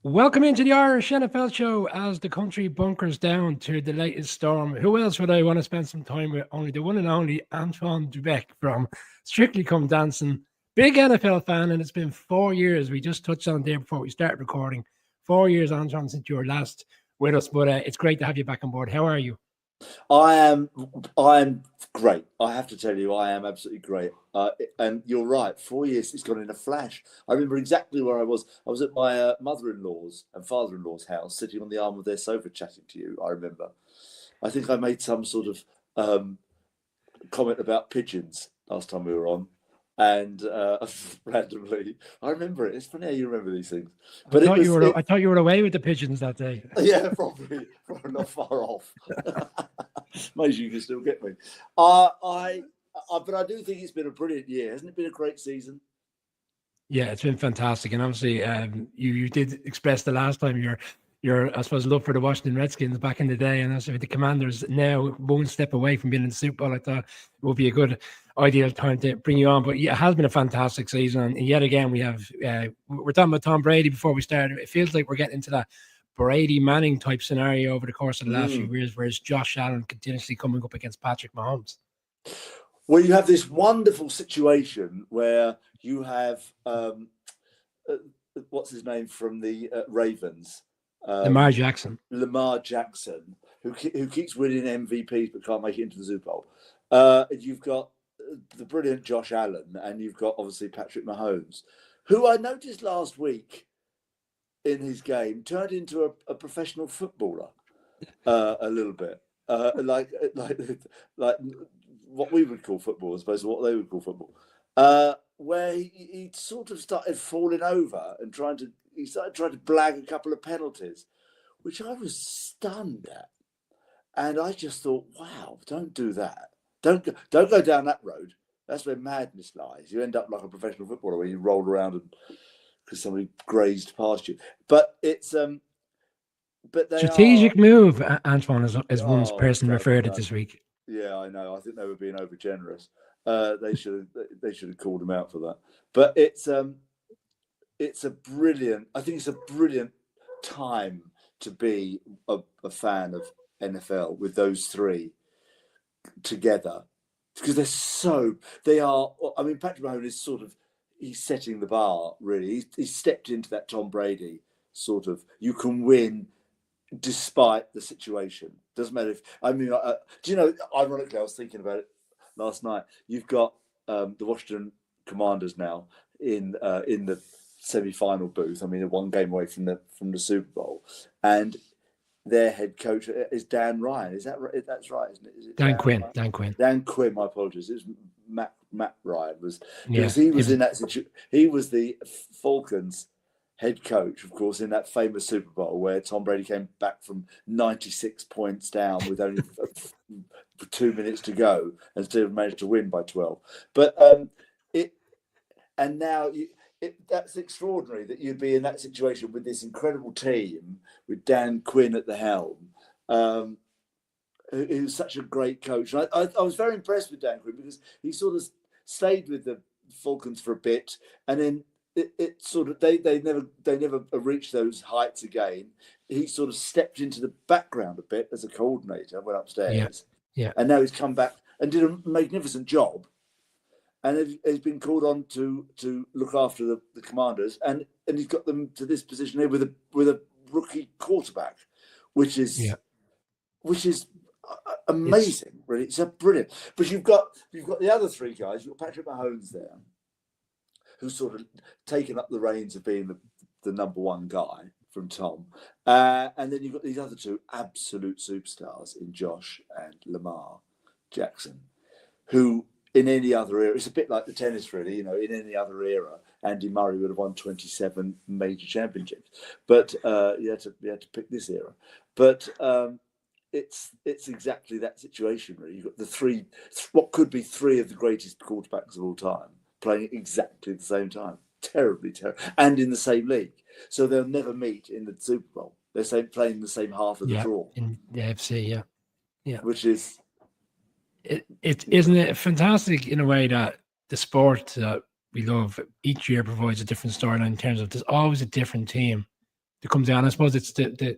Welcome into the Irish NFL show as the country bunkers down to the latest storm. Who else would I want to spend some time with? Only the one and only Anton Du Beke from Strictly Come Dancing. Big NFL fan, and it's been 4 years. We just touched on there before we started recording. 4 years, Anton, since you were last with us, but it's great to have you back on board. How are you? I am great. I have to tell you, I am absolutely great. And you're right, 4 years, it's gone in a flash. I remember exactly where I was. I was at my mother-in-law's and father-in-law's house, sitting on the arm of their sofa chatting to you, I remember. I think I made some sort of comment about pigeons last time we were on. And randomly, I remember it. It's funny how you remember these things. But I thought you were away with the pigeons that day. Yeah, probably not far off. Maybe you can still get me. But I do think it's been a brilliant year. Hasn't it been a great season? Yeah, it's been fantastic, and obviously, you did express the last time your I suppose love for the Washington Redskins back in the day, and also with the Commanders now one step away from being in the Super Bowl. I thought it would be a good ideal time to bring you on. But yeah, it has been a fantastic season, and yet again we have we're talking about Tom Brady before we started. It feels like we're getting into that Brady Manning type scenario over the course of the last few years, whereas Josh Allen continuously coming up against Patrick Mahomes. Well, you have this wonderful situation where you have what's his name from the Ravens. Lamar Jackson, who keeps winning MVPs but can't make it into the Super Bowl. You've got the brilliant Josh Allen, and you've got obviously Patrick Mahomes, who I noticed last week in his game turned into a professional footballer a little bit, like what we would call football as opposed to what they would call football, where he sort of started falling over and he started trying to blag a couple of penalties, which I was stunned at. And I just thought, wow, don't do that. Don't go down that road. That's where madness lies. You end up like a professional footballer where you roll around because somebody grazed past you. But it's strategic move, Antoine, as one person referred to this week. Yeah, I know. I think they were being over generous. They should have called him out for that. But it's a brilliant time to be a fan of NFL with those three together, because they are. I mean, Patrick Mahomes he's setting the bar really. He's stepped into that Tom Brady sort of. You can win despite the situation. Doesn't matter if do you know? Ironically, I was thinking about it last night. You've got the Washington Commanders now in the semi-final booth. I mean, they're one game away from the Super Bowl, and their head coach is Dan Ryan. Is that right? That's right, isn't it? Is it Dan Quinn. Dan Quinn. My apologies. It was Matt Ryan because he was in that situation. He was the Falcons head coach, of course, in that famous Super Bowl where Tom Brady came back from 96 points down with only 2 minutes to go and still managed to win by 12. But that's extraordinary that you'd be in that situation with this incredible team with Dan Quinn at the helm, who's such a great coach. And I was very impressed with Dan Quinn because he sort of stayed with the Falcons for a bit, and then it sort of they never reached those heights again. He sort of stepped into the background a bit as a coordinator, went upstairs, and now he's come back and did a magnificent job. And he's been called on to look after the Commanders, and he's got them to this position here with a rookie quarterback, which is amazing. Really, it's brilliant. But you've got the other three guys. You've got Patrick Mahomes there, who's sort of taken up the reins of being the number one guy from Tom, and then you've got these other two absolute superstars in Josh and Lamar Jackson, who. In any other era, it's a bit like the tennis, really. You know, in any other era, Andy Murray would have won 27 major championships. But you had to pick this era. But it's exactly that situation, really. You've got what could be three of the greatest quarterbacks of all time playing at exactly the same time, terribly, and in the same league. So they'll never meet in the Super Bowl. They're playing the same half of the draw in the AFC, which is. Isn't it fantastic in a way that the sport that we love each year provides a different storyline in terms of there's always a different team to come down. I suppose it's the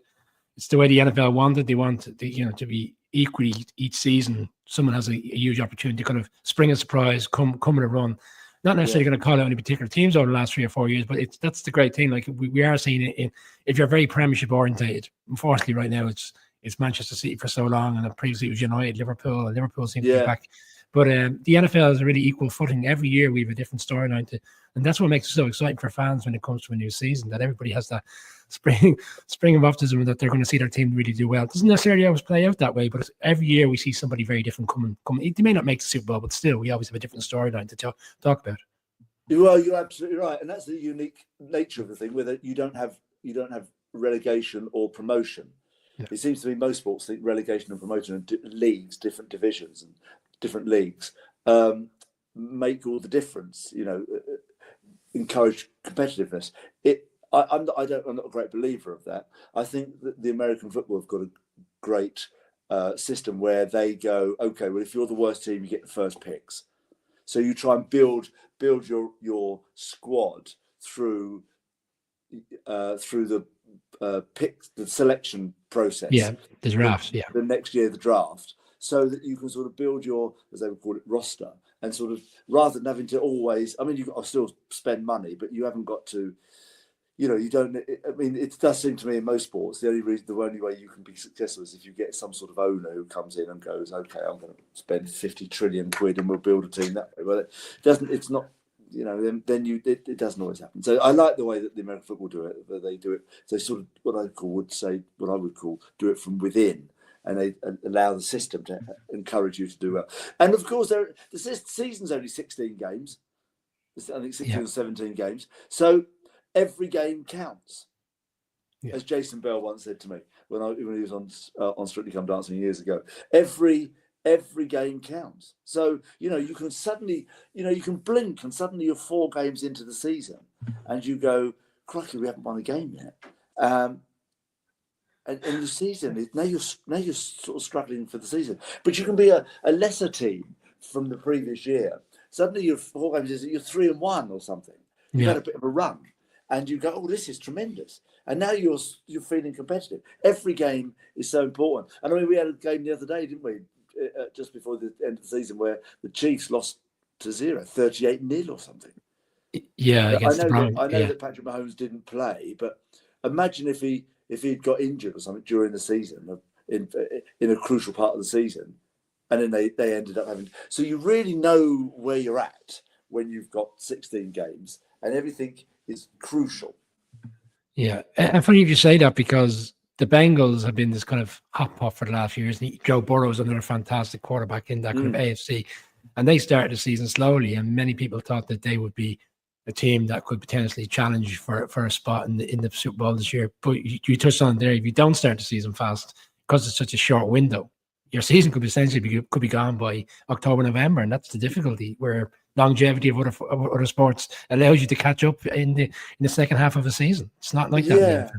way the NFL wanted. They want to be equally each season. Someone has a huge opportunity to kind of spring a surprise, come with a run. Not necessarily going to call out any particular teams over the last 3 or 4 years, but that's the great thing. Like we are seeing it if you're very Premiership orientated. Unfortunately, right now it's Manchester City for so long, and previously it was United, Liverpool, and Liverpool seem to be back. But the NFL is a really equal footing. Every year we have a different storyline and that's what makes it so exciting for fans when it comes to a new season, that everybody has that spring of optimism that they're going to see their team really do well. It doesn't necessarily always play out that way, but every year we see somebody very different coming. They may not make the Super Bowl, but still we always have a different storyline to talk about. Well, you're absolutely right, and that's the unique nature of the thing, where you don't have relegation or promotion. Yeah. It seems to me most sports think relegation and promotion and leagues, different divisions and different leagues make all the difference. Encourage competitiveness. I'm not a great believer of that. I think that the American football have got a great system where they go, okay, well, if you're the worst team, you get the first picks. So you try and build your squad through the the selection process. Yeah, the draft. Yeah, the next year the draft, so that you can sort of build your, as they would call it, roster, and sort of, rather than having to always. I mean, you've got to still spend money, but you haven't got to. You don't. I mean, it does seem to me in most sports the only way you can be successful is if you get some sort of owner who comes in and goes, "Okay, I'm going to spend 50 trillion quid and we'll build a team that way." Well, it doesn't. It's not. Then it doesn't always happen. So I like the way that the American football do it. That they do it. So sort of what I would call do it from within, and they allow the system to encourage you to do well. And of course, the season's only 16 games. I think 16 or 17 games. So every game counts, as Jason Bell once said to me when he was on Strictly Come Dancing years ago. Every game counts. So you can suddenly you can blink and suddenly you're 4 games into the season and you go, crikey, we haven't won a game yet. And the season now you're sort of struggling for the season, but you can be a lesser team from the previous year. Suddenly you're 4 games into, you're 3-1 or something. You've had a bit of a run. And you go, oh, this is tremendous. And now you're feeling competitive. Every game is so important. And I mean, we had a game the other day, didn't we? Just before the end of the season, where the Chiefs lost to 38-0 or something. Yeah, I know that Patrick Mahomes didn't play, but imagine if he'd got injured or something during the season, in a crucial part of the season, and then they ended up having. So you really know where you're at when you've got 16 games, and everything is crucial. Yeah, and funny if you say that, because the Bengals have been this kind of hot pot for the last few years. And Joe Burrow is another fantastic quarterback in that kind of AFC, and they started the season slowly. And many people thought that they would be a team that could potentially challenge for a spot in the Super Bowl this year. But you touched on there, if you don't start the season fast, because it's such a short window, your season could be gone by October, November, and that's the difficulty where longevity of other sports allows you to catch up in the second half of a season. It's not like that. Yeah,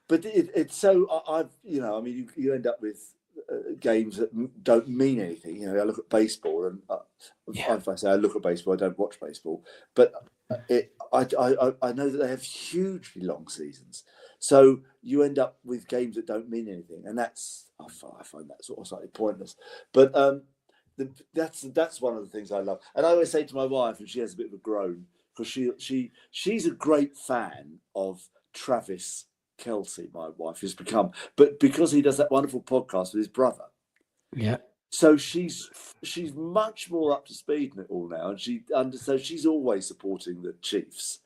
but it's so you end up with games that don't mean anything. I look at baseball, and if I say I look at baseball, I don't watch baseball, but I know that they have hugely long seasons. So you end up with games that don't mean anything, and I find that sort of slightly pointless. But that's one of the things I love, and I always say to my wife, and she has a bit of a groan, because she's a great fan of Travis Kelce. My wife has become, but because he does that wonderful podcast with his brother, so she's much more up to speed in it all now, and so she's always supporting the Chiefs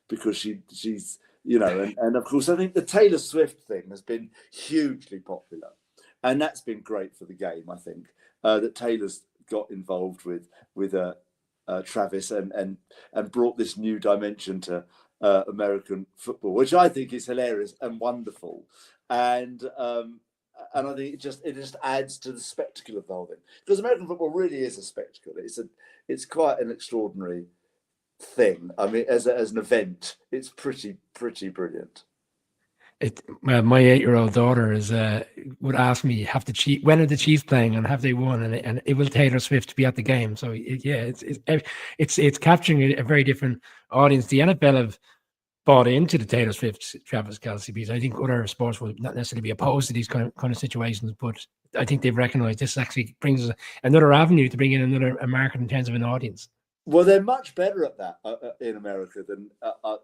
because she's and of course I think the Taylor Swift thing has been hugely popular, and that's been great for the game. I think that Taylor's got involved with Travis and brought this new dimension to American football, which I think is hilarious and wonderful, and I think it just adds to the spectacle of the whole thing, because American football really is a spectacle. It's quite an extraordinary thing. I mean, as an event, it's pretty brilliant. My 8-year-old daughter would ask me, when are the Chiefs playing and have they won, and it will Taylor Swift be at the game. So it's capturing a very different audience. The NFL bought into the Taylor Swift, Travis Kelce piece. I think other sports would not necessarily be opposed to these kind of situations, but I think they've recognised this actually brings another avenue to bring in another market in terms of an audience. Well, they're much better at that in America than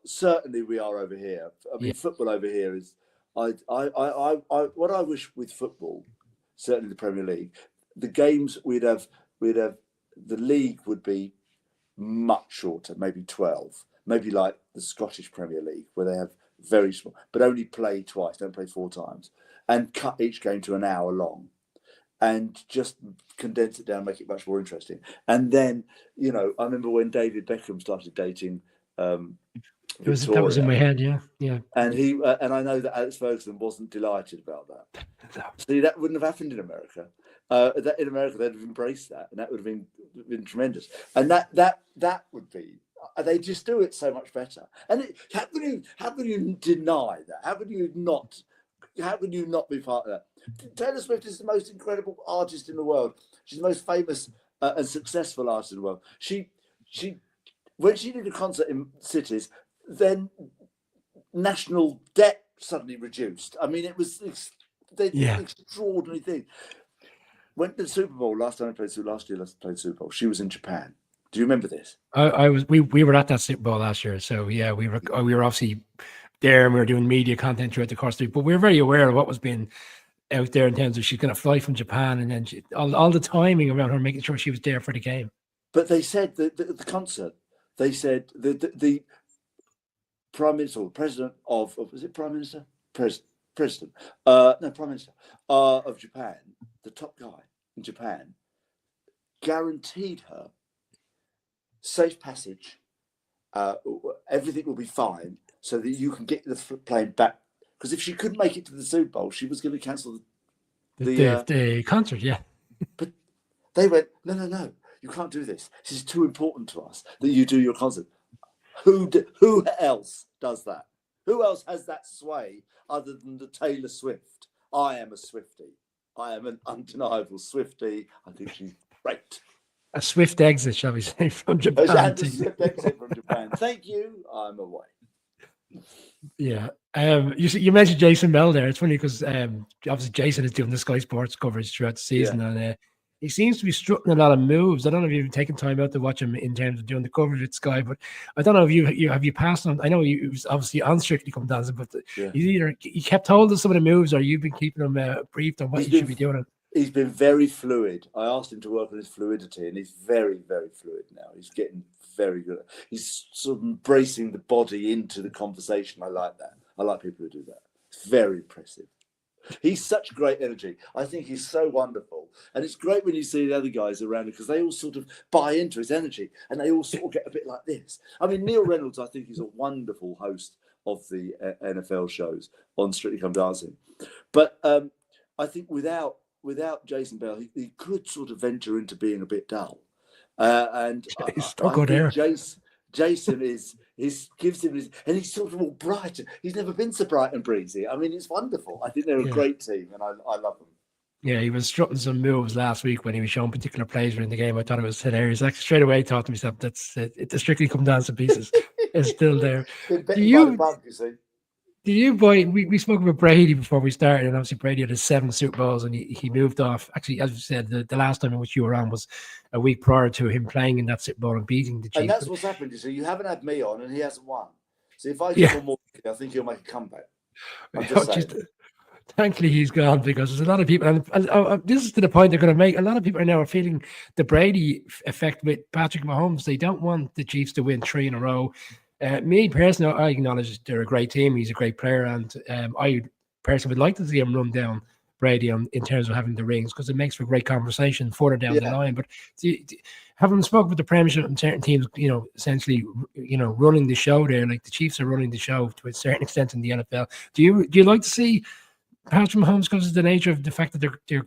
certainly we are over here. I mean, football over here is. What I wish with football, certainly the Premier League, the games we'd have the league would be much shorter, maybe 12, maybe like the Scottish Premier League where they have very small, but only play twice, don't play 4 times, and cut each game to an hour long. And just condense it down, make it much more interesting. And then, you know, I remember when David Beckham started dating Victoria, that was in my head, yeah. And and I know that Alex Ferguson wasn't delighted about that. No. See, that wouldn't have happened in America. In America, they'd have embraced that, and that would have been tremendous. And that would be. They just do it so much better. And how can you deny that? How can you not be part of that? Taylor Swift is the most incredible artist in the world. She's the most famous and successful artist in the world. She when she did a concert in cities, then national debt suddenly reduced. I mean, it was an extraordinary thing. Went to the Super Bowl last year. Played Super Bowl. She was in Japan. Do you remember this? We were at that Super Bowl last year, so yeah, we were obviously there, and we were doing media content throughout the course of it. But we were very aware of what was being out there in terms of she's going to fly from Japan, and then all the timing around her making sure she was there for the game. But they said that the concert, they said the Prime Minister, or the President of was it Prime Minister? President. No, Prime Minister of Japan, the top guy in Japan, guaranteed her safe passage. Everything will be fine, so that you can get the plane back. Because if she couldn't make it to the Super Bowl, she was going to cancel the concert. Yeah, but they went, no, you can't do this. This is too important to us that you do your concert. Who else does that? Who else has that sway other than the Taylor Swift? I am a Swiftie. I am an undeniable Swiftie. I think she's great. A swift exit, shall we say, from Japan. A swift exit from Japan. Thank you. I'm away. Yeah. You mentioned Jason Bell there. It's funny because obviously Jason is doing the Sky Sports coverage throughout the season, and he seems to be strutting a lot of moves. I don't know if you've taken time out to watch him in terms of doing the coverage at Sky, but I don't know if you passed on. I know you was obviously on Strictly Come Dancing, but he kept hold of some of the moves, or you've been keeping him briefed on what he should be doing. He's been very fluid. I asked him to work on his fluidity, and he's very, very fluid now. He's getting very good. He's sort of embracing the body into the conversation. I like that. I like people who do that. It's very impressive. He's such great energy. I think he's so wonderful. And it's great when you see the other guys around him because they all sort of buy into his energy and they all sort of get a bit like this. I mean, Neil Reynolds, I think, is a wonderful host of the NFL shows on Strictly Come Dancing. But I think without Jason Bell, he could sort of venture into being a bit dull. And I think Jason gives him his, and he's sort of all bright. He's never been so bright and breezy. I mean, it's wonderful. I think they're a great team, and I love them. Yeah, he was strutting some moves last week when he was showing particular plays in the game. I thought it was hilarious. Like straight away, thought to myself, "That's it. The Strictly Come Dancing pieces is still there." Do you boy? We spoke about Brady before we started, and obviously Brady had his 7 Super Bowls, and he moved off. Actually, as you said, the last time in which you were on was a week prior to him playing in that Super Bowl and beating the Chiefs. And that's what's happened. So you haven't had me on, and he hasn't won. So if I get one more, I think he'll make a comeback. Thankfully, he's gone because there's a lot of people, and this is to the point they're going to make. A lot of people are now feeling the Brady effect with Patrick Mahomes. They don't want the Chiefs to win 3 in a row. Me personally, I acknowledge they're a great team. He's a great player, and I personally would like to see him run down Brady in terms of having the rings because it makes for great conversation further down the line. But having spoken with the Premiership and certain teams, essentially, running the show there, like the Chiefs are running the show to a certain extent in the NFL. Do you like to see Patrick Mahomes because of the nature of the fact that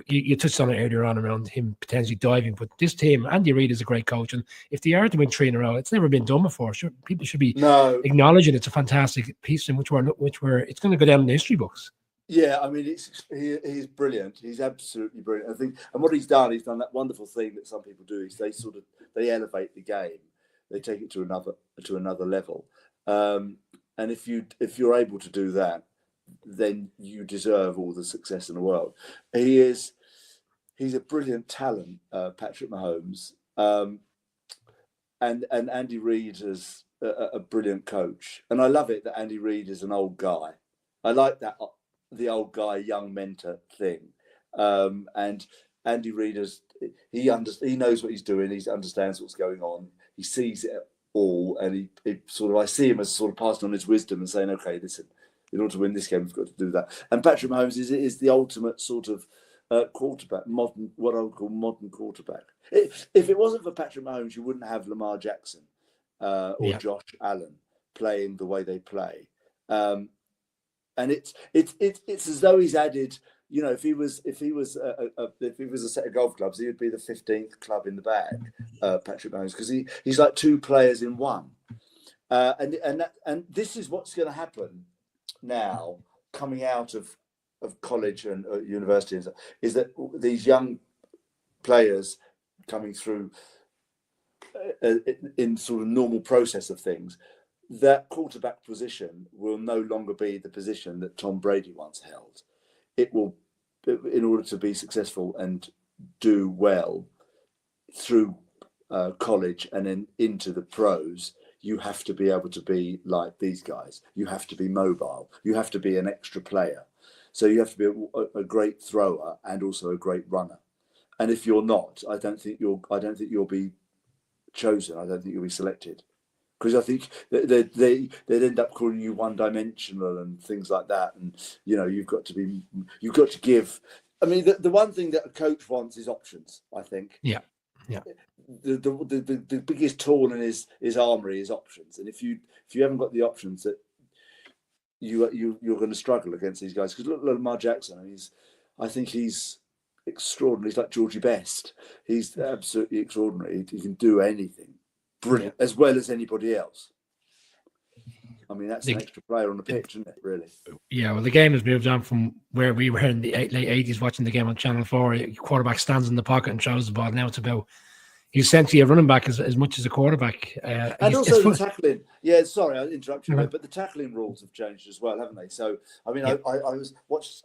you touched on it earlier on around him potentially diving, but this team, Andy Reid is a great coach, and if they are to win 3 in a row, it's never been done before. People should be acknowledging it's a fantastic piece in which it's going to go down in the history books. Yeah, I mean, he's brilliant. He's absolutely brilliant. I think, and what he's done that wonderful thing that some people do is they elevate the game, they take it to another level. And if you're able to do that, then you deserve all the success in the world. He's a brilliant talent, Patrick Mahomes, and Andy Reid is a brilliant coach. And I love it that Andy Reid is an old guy. I like that, the old guy, young mentor thing. And Andy Reid he knows what he's doing. He understands what's going on. He sees it all, and I see him as sort of passing on his wisdom and saying, "Okay, listen, in order to win this game, we've got to do that." And Patrick Mahomes is the ultimate sort of quarterback, what I would call modern quarterback. If it wasn't for Patrick Mahomes, you wouldn't have Lamar Jackson or Josh Allen playing the way they play. And it's as though he's added. If he was a set of golf clubs, he would be the 15th club in the bag, Patrick Mahomes, because he's like two players in one. And this is what's going to happen now, coming out of college and university, is that these young players coming through in sort of normal process of things, that quarterback position will no longer be the position that Tom Brady once held. It will, in order to be successful and do well through college and then into the pros, you have to be able to be like these guys. You have to be mobile. You have to be an extra player. So you have to be a great thrower and also a great runner. And if you're not, I don't think you'll be chosen. I don't think you'll be selected, because I think they'd end up calling you one-dimensional and things like that. And you've got to give. I mean, the one thing that a coach wants is options, I think. Yeah. The biggest tool in his armory is options, and if you haven't got the options, that you're going to struggle against these guys. Because look at Lamar Jackson. I think he's extraordinary. He's like Georgie Best. He's absolutely extraordinary. He can do anything, brilliant, as well as anybody else. I mean, that's an extra player on the pitch, isn't it, really? Yeah, well, the game has moved on from where we were in the late 80s watching the game on Channel 4. Quarterback stands in the pocket and throws the ball. Now it's about, he's essentially a running back as much as a quarterback. And also the tackling. Yeah, sorry, I interrupted you, but the tackling rules have changed as well, haven't they? So, I mean, I watched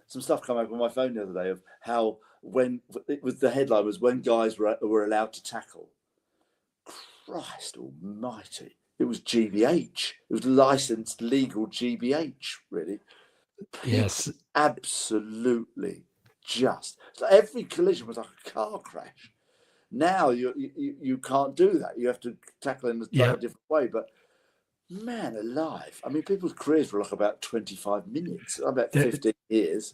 some stuff come up on my phone the other day of how the headline was when guys were allowed to tackle. Christ almighty. It was GBH. It was licensed, legal GBH, really. Yes. Absolutely just. So every collision was like a car crash. Now you can't do that. You have to tackle in a different way. But man alive. I mean, people's careers were like about 25 minutes, about 15 years.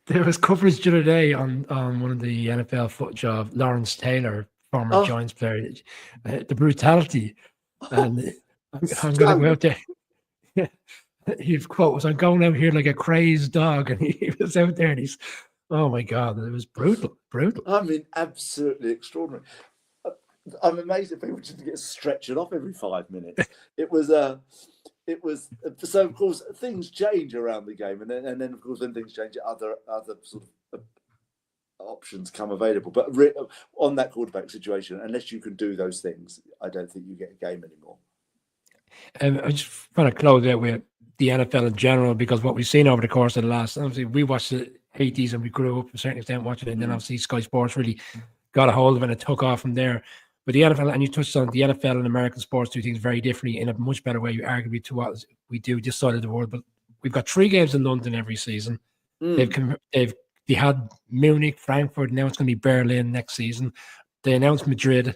There was coverage the other day on one of the NFL footage of Lawrence Taylor, former Giants player, the brutality. And I'm going to go out there. Yeah. His quote was, "I'm going out here like a crazed dog," and he was out there, and he's, oh my God, it was brutal. I mean, absolutely extraordinary. I'm amazed that people just get stretched off every 5 minutes. It was so. Of course, things change around the game, and then of course, when things change, other sort of options come available. But on that quarterback situation, unless you can do those things, I don't think you get a game anymore. I just want to close out with the NFL in general, because what we've seen over the course of the last, obviously, we watched the 80s and we grew up to a certain extent watching it, and then obviously Sky Sports really got a hold of it and it took off from there. But the NFL, and you touched on the NFL and American sports do things very differently in a much better way, arguably, to what we do this side of the world. But we've got 3 games in London every season. They had Munich, Frankfurt. Now it's going to be Berlin next season. They announced Madrid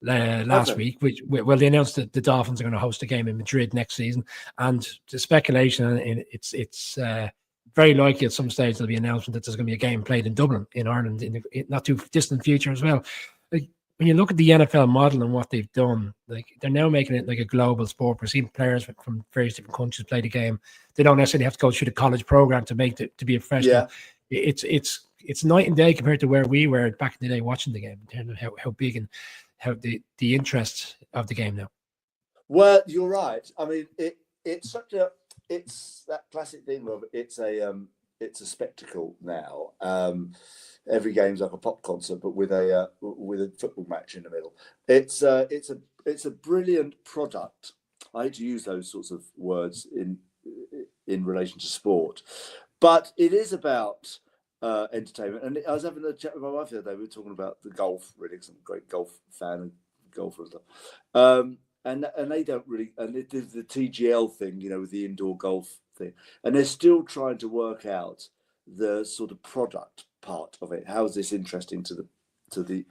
last week, they announced that the Dolphins are going to host a game in Madrid next season. And the speculation, and it's very likely at some stage there'll be an announcement that there's going to be a game played in Dublin, in Ireland, in the not too distant future as well. Like, when you look at the NFL model and what they've done, like, they're now making it like a global sport. We're seeing players from various different countries play the game. They don't necessarily have to go through the college program to make it to be a professional. Yeah. It's night and day compared to where we were back in the day watching the game, in terms of how big and how the interest of the game now. Well, you're right. I mean, it's that classic thing of it's a spectacle now. Every game's like a pop concert, but with a football match in the middle. It's a brilliant product, I hate to use those sorts of words in relation to sport, but it is about entertainment. And I was having a chat with my wife the other day. We were talking about the golf, really, because I'm a great golf fan and golfer and stuff. And they don't really, and it is the TGL thing, with the indoor golf thing, and they're still trying to work out the sort of product part of it. How is this interesting to the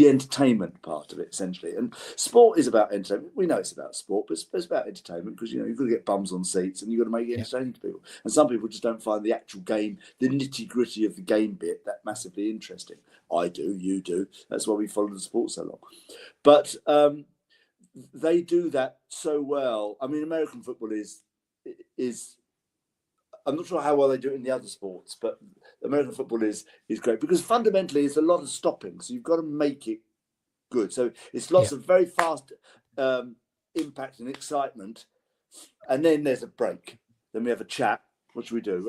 entertainment part of it, essentially? And sport is about entertainment. We know it's about sport, but it's about entertainment, because you've got to get bums on seats and you've got to make it entertaining to people. And some people just don't find the actual game, the nitty gritty of the game bit, that massively interesting. I do, you do. That's why we follow the sport so long. But they do that so well. I mean, American football is I'm not sure how well they do it in the other sports, but American football is great, because fundamentally it's a lot of stopping. So you've got to make it good. So it's lots of very fast impact and excitement, and then there's a break. Then we have a chat. What should we do?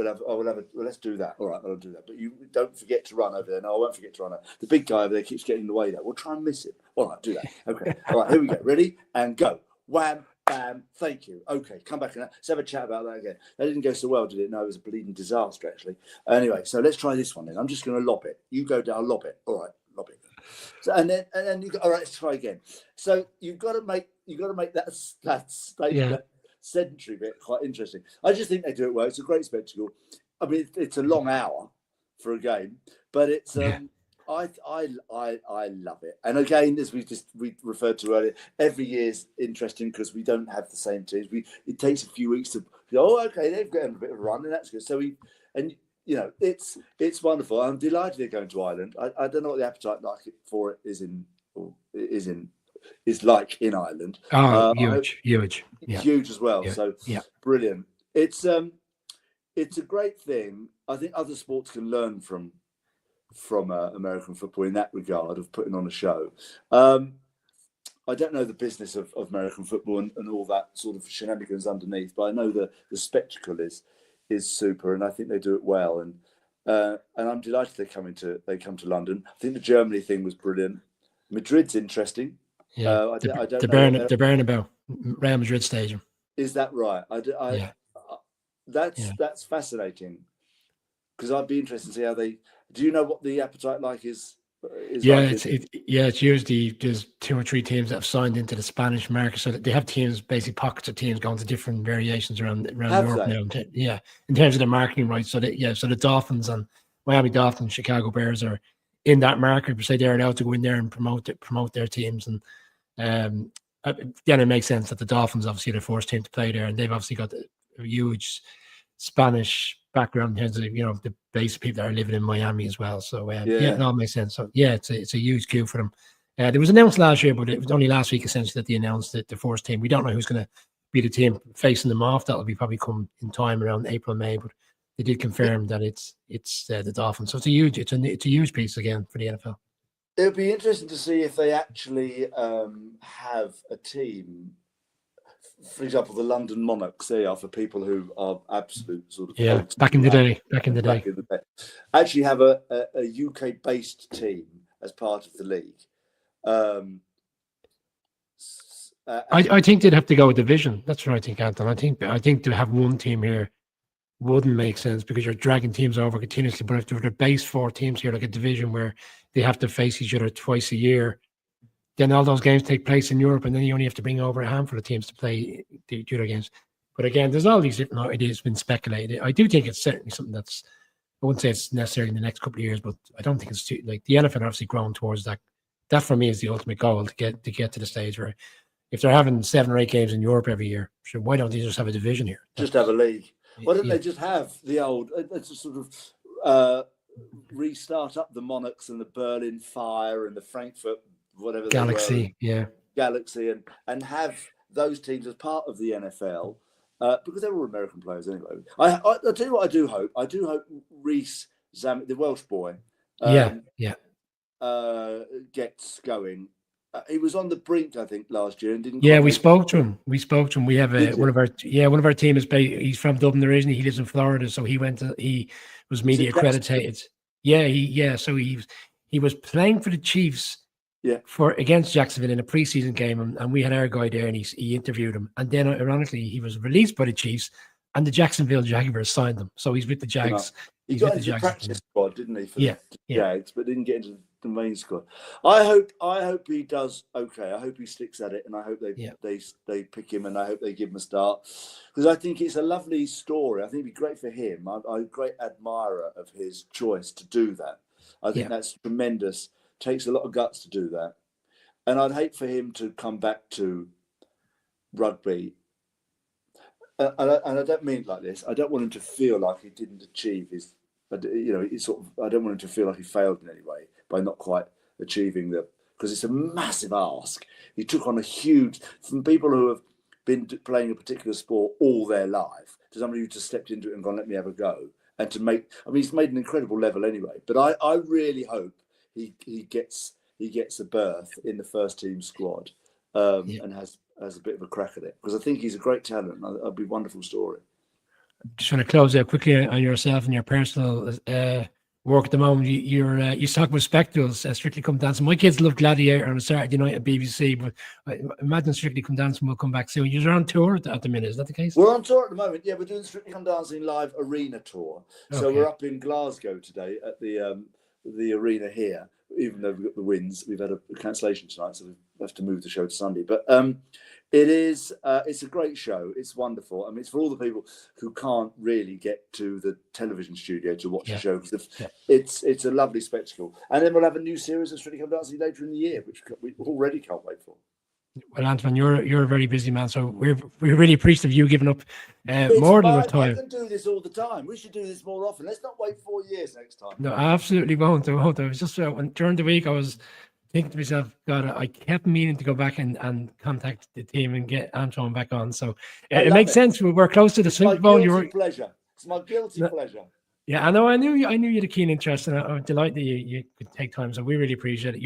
Let's do that. All right, I'll do that. But you don't forget to run over there. No, I won't forget to run over. The big guy over there keeps getting in the way there. We'll try and miss him. All right, do that. Okay. All right, here we go. Ready? And go. Wham. Bam, thank you. Okay, come back and let's have a chat about that again. That didn't go so well, did it? No, it was a bleeding disaster, actually. Anyway, so let's try this one then. I'm just going to lob it. You go down, lob it. All right, lob it. So and then you go. All right, let's try again. So you've got to make that sedentary bit quite interesting. I just think they do it well. It's a great spectacle. I mean, it's a long hour for a game, but it's I love it. And again, as we referred to earlier, every year's interesting because we don't have the same teams. It takes a few weeks to go, okay, they've got a bit of a run, and that's good. So it's wonderful. I'm delighted they're going to Ireland. I don't know what the appetite for it is like in Ireland. Oh, huge, huge as well. Yeah. So brilliant. It's a great thing. I think other sports can learn from American football in that regard of putting on a show. I don't know the business of American football and all that sort of shenanigans underneath, but I know the spectacle is super, and I think they do it well. And I'm delighted they come to London. I think the Germany thing was brilliant. Madrid's interesting. Yeah, I don't the Bernabeu, Real Madrid Stadium. Is that right? That's fascinating, because I'd be interested to see how they. Do you know what the appetite is? It's usually there's 2 or 3 teams that have signed into the Spanish market, so that they have teams, basically pockets of teams going to different variations around Europe now. Yeah, in terms of the marketing rights. So the Dolphins and Miami Dolphins, Chicago Bears are in that market. Say they're allowed to go in there and promote their teams, and then it makes sense that the Dolphins obviously are the first team to play there, and they've obviously got a huge Spanish background in terms of the base of people that are living in Miami as well. So it all makes sense. So it's a huge coup for them. It was announced last year, but it was only last week essentially that they announced the first team. We don't know who's going to be the team facing them off. That'll be probably come in time around April, May, but they did confirm that it's the Dolphins. So it's a huge piece again for the NFL. It'll be interesting to see if they actually have a team. For example, the London Monarchs, they are for people who are absolute sort of back in the day. Actually have a UK based team as part of the league. I think they'd have to go with division. That's what I think, Anton. I think to have one team here wouldn't make sense, because you're dragging teams over continuously. But if there were base 4 teams here, like a division where they have to face each other twice a year, then all those games take place in Europe, and then you only have to bring over a handful of teams to play the other games. But again, there's all these different ideas been speculated. I do think it's certainly something that's, I wouldn't say it's necessarily in the next couple of years, but I don't think it's too, like, the NFL obviously growing towards that. That for me is the ultimate goal, to get to the stage where if they're having 7 or 8 games in Europe every year, sure, why don't they just have a division here? Just have a league. Why don't they just have the old, sort of restart up the Monarchs and the Berlin Fire and the Frankfurt whatever Galaxy, Galaxy, and have those teams as part of the NFL, because they're all American players anyway. I'll tell you what I do hope. I do hope Reece Zammit, the Welsh boy, gets going. He was on the brink, I think, last year, and didn't. Yeah, we spoke to him. We have one of our team is based. He's from Dublin originally. He lives in Florida, so he was media accredited. So he was playing for the Chiefs for against Jacksonville in a preseason game, and we had our guy there, and he interviewed him, and then ironically he was released by the Chiefs, and the Jacksonville Jaguars signed him, so he's with the Jags. He got into the practice squad, didn't he, for the Jags, but didn't get into the main squad. I hope he does okay. I hope he sticks at it, and I hope they pick him, and I hope they give him a start, because I think it's a lovely story. I think it'd be great for him. I'm a great admirer of his choice to do that. I think that's tremendous. Takes a lot of guts to do that, and I'd hate for him to come back to rugby. And I don't mean it like this. I don't want him to feel like he didn't achieve his. I don't want him to feel like he failed in any way by not quite achieving because it's a massive ask. He took on a huge, from people who have been playing a particular sport all their life, to somebody who just stepped into it and gone, let me have a go, and to make. I mean, he's made an incredible level anyway. But I really hope he gets a berth in the first team squad and has a bit of a crack at it, because I think he's a great talent. That'd be a wonderful story. Just want to close out quickly on yourself and your personal work at the moment. You talk about spectacles, Strictly Come Dancing. My kids love Gladiator on a Saturday night at BBC, but I imagine Strictly Come Dancing will come back soon. You're on tour at the minute, is that the case? We're on tour at the moment. Yeah, we're doing the Strictly Come Dancing live arena tour. So we're up in Glasgow today at the arena here. Even though we've got the wins, we've had a cancellation tonight, so we have to move the show to Sunday. But it's a great show. It's wonderful. I mean, it's for all the people who can't really get to the television studio to watch the show. It's a lovely spectacle. And then we'll have a new series of Strictly Come Dancing later in the year, which we already can't wait for. Well, Anton, you're a very busy man, so we're really appreciative of you giving up more than enough time. I can do this all the time. We should do this more often. Let's not wait 4 years next time. No, I absolutely won't. I was just during the week I was thinking to myself, God, I kept meaning to go back and contact the team and get Anton back on. So it makes sense. We're close to the Super Bowl. Pleasure. It's my guilty pleasure. Yeah, I know. I knew you had a keen interest, and I'm delighted that you could take time. So we really appreciate it.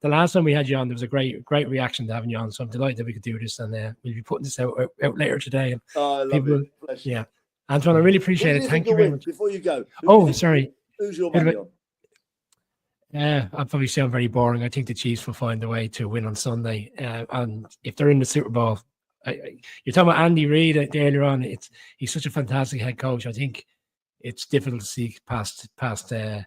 The last time we had you on, there was a great reaction to having you on. So I'm delighted that we could do this, and we'll be putting this out later today. And I love it. Pleasure. Yeah, Anton, I really appreciate it. Thank you very much. Before you go, sorry. Who's your money on? I'll probably sound very boring. I think the Chiefs will find a way to win on Sunday, and if they're in the Super Bowl, you're talking about Andy Reid earlier on. He's such a fantastic head coach. I think it's difficult to see past the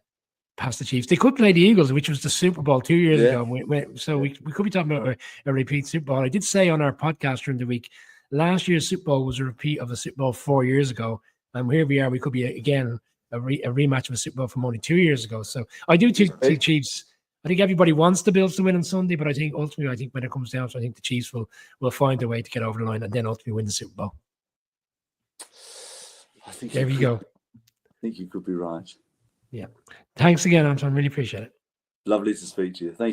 Chiefs. They could play the Eagles, which was the Super Bowl 2 years ago. So we could be talking about a repeat Super Bowl. I did say on our podcast during the week, last year's Super Bowl was a repeat of the Super Bowl 4 years ago. And here we are. We could be, again, a rematch of a Super Bowl from only 2 years ago. So I do think the Chiefs, I think everybody wants the Bills to win on Sunday, but I think ultimately, when it comes down to it, I think the Chiefs will find a way to get over the line and then ultimately win the Super Bowl. There we go. I think you could be right. Yeah. Thanks again, Anton. Really appreciate it. Lovely to speak to you. Thank you.